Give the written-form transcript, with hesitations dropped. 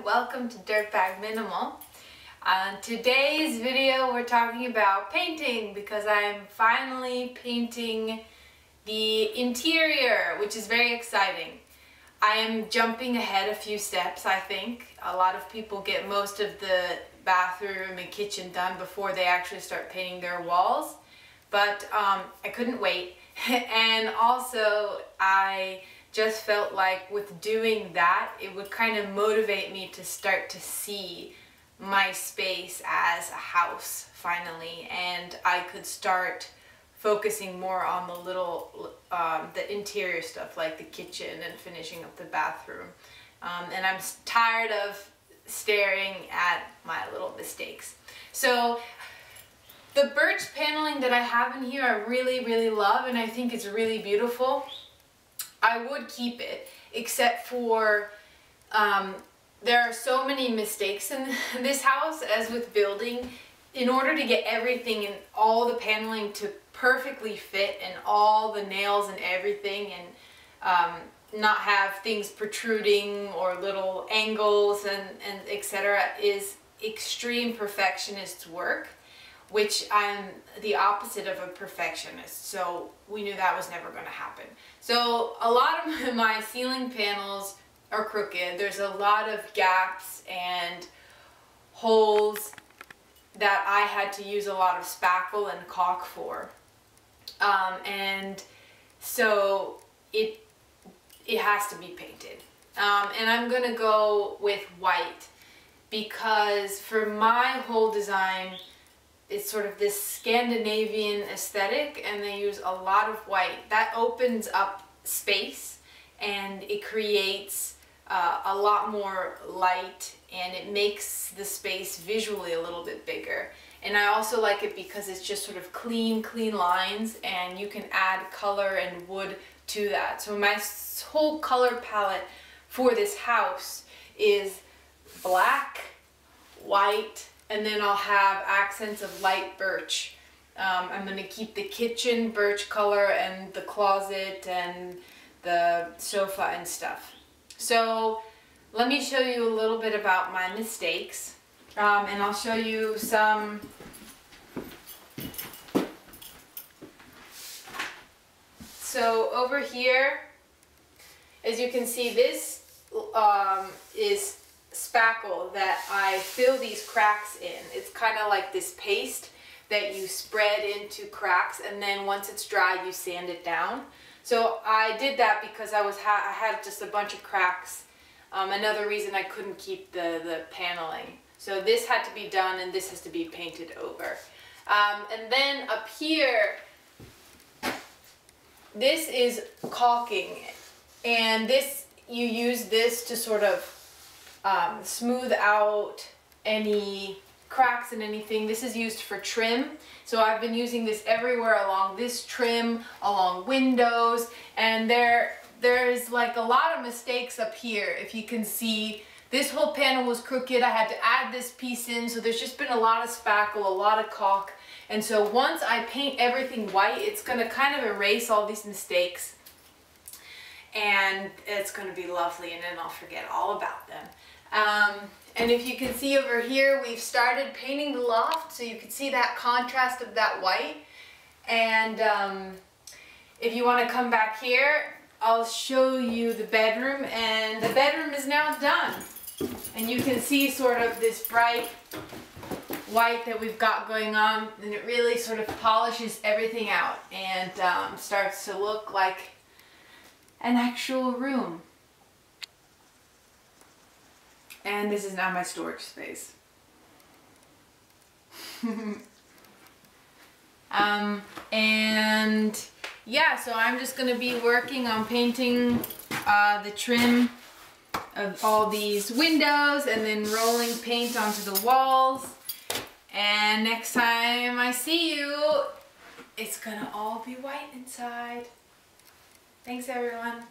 everyone, welcome to Dirtbag Minimal. On today's video we're talking about painting because I'm finally painting the interior, which is very exciting. I am jumping ahead a few steps, I think. A lot of people get most of the bathroom and kitchen done before they actually start painting their walls, but I couldn't wait. And also I just felt like with doing that, it would kind of motivate me to start to see my space as a house finally, and I could start focusing more on the little, the interior stuff like the kitchen and finishing up the bathroom. And I'm tired of staring at my little mistakes. So the birch paneling that I have in here, I really love, and I think it's really beautiful. I would keep it, except for there are so many mistakes in this house, as with building. In order to get everything and all the paneling to perfectly fit and all the nails and everything, and not have things protruding or little angles and etc., is extreme perfectionist work, which I'm the opposite of a perfectionist, so we knew that was never going to happen. So a lot of my ceiling panels are crooked. There's a lot of gaps and holes that I had to use a lot of spackle and caulk for. And so it has to be painted. And I'm going to go with white because for my whole design, it's sort of this Scandinavian aesthetic, and they use a lot of white. That opens up space and it creates a lot more light, and it makes the space visually a little bit bigger. And I also like it because it's just sort of clean lines, and you can add color and wood to that. So my whole color palette for this house is black, white, and then I'll have accents of light birch. I'm going to keep the kitchen birch color and the closet and the sofa and stuff. So let me show you a little bit about my mistakes, and I'll show you some so over here, as you can see, this is spackle that I fill these cracks in. It's kind of like this paste that you spread into cracks, and then once it's dry you sand it down. So I did that because I had just a bunch of cracks. Another reason I couldn't keep the paneling. So this had to be done, and this has to be painted over. And then up here, this is caulking, and this, you use this to sort of smooth out any cracks and anything. This is used for trim, so I've been using this everywhere along this trim, along windows, and there's like a lot of mistakes up here. If you can see, this whole panel was crooked. I had to add this piece in, so there's just been a lot of spackle, a lot of caulk, and so once I paint everything white, it's going to kind of erase all these mistakes, and it's going to be lovely, and then I'll forget all about them. And if you can see over here, we've started painting the loft, so you can see that contrast of that white. And if you want to come back here, I'll show you the bedroom, and the bedroom is now done. And you can see sort of this bright white that we've got going on, and it really sort of polishes everything out and starts to look like an actual room. And this is now my storage space. And yeah, so I'm just going to be working on painting the trim of all these windows, and then rolling paint onto the walls. And next time I see you, it's gonna all be white inside. Thanks everyone.